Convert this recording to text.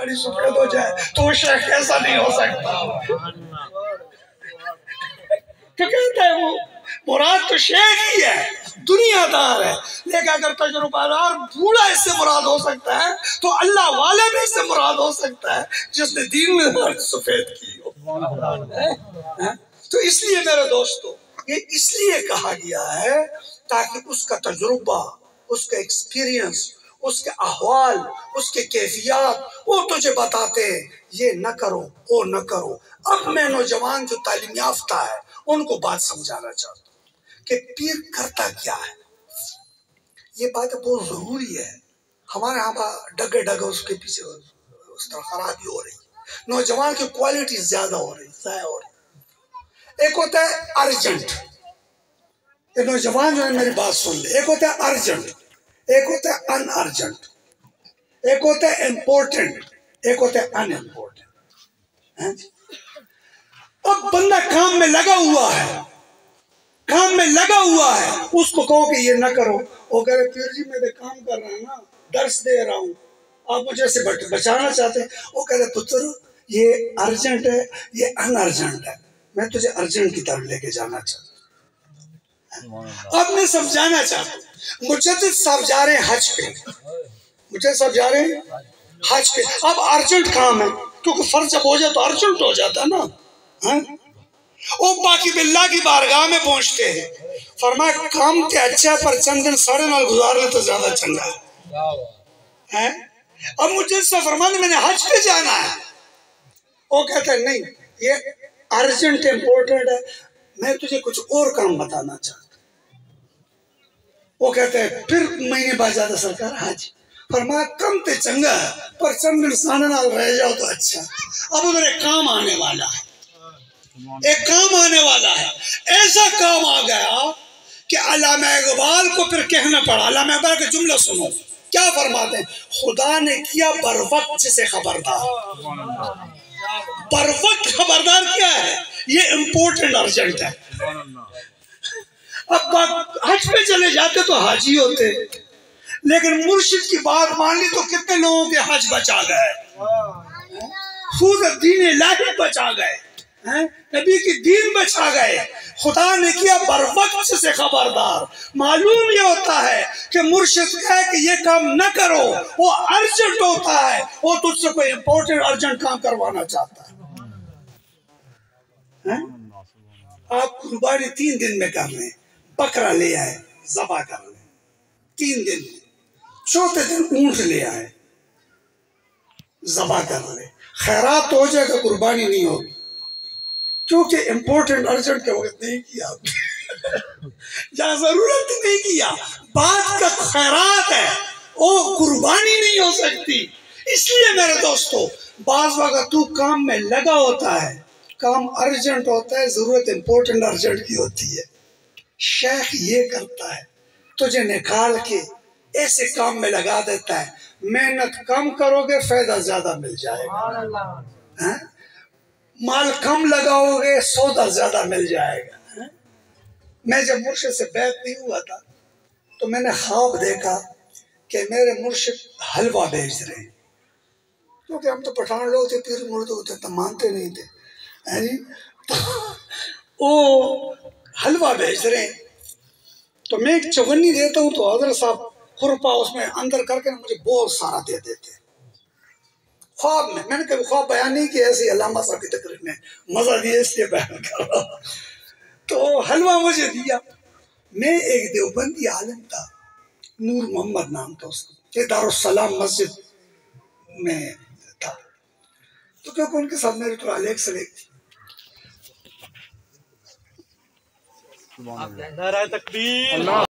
दाढ़ी सफेद हो जाए तो वो शेख ऐसा नहीं हो सकता। क्या कहता है वो, मुराद तो शेख ही है, दुनियादार है, लेकिन अगर तजुर्बादार बूढ़ा इससे मुराद हो सकता है तो अल्लाह वाले भी इससे मुराद हो सकता है जिसने दीन में दाढ़ी सफेद की हो। तो इसलिए मेरे दोस्तों, ये इसलिए कहा गया है ताकि उसका तजुर्बा, उसका एक्सपीरियंस, उसके अहवाल, उसके कैफियत वो तुझे बताते हैं ये न करो वो न करो। अब मैं नौजवान जो तालीम याफ्ता है उनको बात समझाना चाहता हूँ कि पीर करता क्या है। ये बात बहुत जरूरी है। हमारे यहाँ डगे डगे उसके पीछे उस तरह खराबी हो रही, नौजवान की क्वालिटी ज्यादा हो रही, ज़ाया हो रही। एक होता है अर्जेंट, ये नौजवान जो है मेरी बात सुन ले, एक होता है अर्जेंट, एक होता है अनअर्जेंट, एक होता है इम्पोर्टेंट, एक होता है अनइम्पोर्टेंट। अब बंदा काम में लगा हुआ है, काम में लगा हुआ है, उसको कहो कि ये ना करो, वो कह रहे पीर जी मैं तो काम कर रहा हूँ ना, दर्स दे रहा हूँ, आप मुझे से बचाना चाहते हैं। वो कह रहे पुत्र ये अर्जेंट है, ये अनअर्जेंट है, मैं तुझे अर्जेंट की तरफ लेके जाना चाहता हूँ। अब मैं समझाना चाहता हूँ, मुजद्दिद साहब जा रहे हैं हज पे, मुजद्दिद साहब जा रहे हैं हज पे। अब अर्जेंट काम है क्योंकि फर्ज जब हो जाए तो अर्जेंट हो जाता है ना। वो बाकी बिल्ला की बारगाह में पहुंचते हैं, फरमाया काम ते अच्छा पर चंद दिन साढ़े नाल गुजार ले तो ज्यादा चंगा है। अब मुझे से फरमाया मैंने हज पे जाना है, वो कहता है नहीं ये अर्जेंट इम्पोर्टेंट है, मैं तुझे कुछ और काम बताना चाहता हूँ। वो कहता है फिर महीने बाद ज्यादा सरकार हज, फरमाया कम ते चंगा है पर चंद दिन साढ़े नाल रह जाओ तो अच्छा। अब उधर एक काम आने वाला है, एक काम आने वाला है, ऐसा काम आ गया कि अल्लामा इकबाल को फिर कहना पड़ा। अल्लामा इकबाल का जुमला सुनो, क्या फरमाते हैं, खुदा ने किया बर वक्त जिसे खबरदार। बर वक्त खबरदार क्या है, ये इम्पोर्टेंट अर्जेंट है। अब हज पे चले जाते तो हाजी होते, लेकिन मुर्शिद की बात मान ली तो कितने लोगों के हज बचा गए, खुद दीन इलाही बचा गए, नबी की दीन बचा गए। खुदा ने किया बर वक्त से खबरदार। मालूम ये होता है कि मुर्शिद कहे कि ये काम न करो, वो अर्जेंट होता है, वो तुझसे कोई इंपॉर्टेंट अर्जेंट काम करवाना चाहता है। आप कुर्बानी 3 दिन में कर लें, बकरा ले आए ज़बा कर लें 3 दिन में, चौथे दिन ऊंट ले आए ज़बा कर ले, खैरात तो हो जाएगा, कुर्बानी नहीं होगी क्योंकि इम्पोर्टेंट अर्जेंट के वक्त नहीं किया जहाँ जरूरत नहीं किया, बात का खैरात है, वो कुर्बानी नहीं हो सकती। इसलिए मेरे दोस्तों बाज़ वक़्त तू काम में लगा होता है, काम अर्जेंट होता है, जरूरत इम्पोर्टेंट अर्जेंट की होती है। शेख ये करता है, तुझे निकाल के ऐसे काम में लगा देता है, मेहनत कम करोगे फायदा ज्यादा मिल जाएगा, माल कम लगाओगे सौदा ज्यादा मिल जाएगा। मैं जब मुर्शिद से बैत नहीं हुआ था तो मैंने ख्वाब देखा कि मेरे मुर्शिद हलवा बेच रहे हैं, क्योंकि हम तो पठान लोग थे, पीर मुर्दे होते तो मानते नहीं थे, है जी। तो वो हलवा बेच रहे हैं, तो मैं एक चवन्नी देता हूँ तो हजरत साहब खुरपा उसमें अंदर करके मुझे बहुत सारा दे देते। ख्वाब में, मैंने कभी ख्वाब बयान नहीं किया, ऐसे अल्लामा साहब की तकरीर में मजा दिया इसलिए बयान कर रहा हूँ। तो हलवा मुझे दिया, मैं एक देवबंदी आलिम था, नूर मोहम्मद नाम था उसका, ये दारुस्सलाम मस्जिद में था, तो क्योंकि उनके साथ मेरी थोड़ा लेख से लेख थी। नारा तकबीर।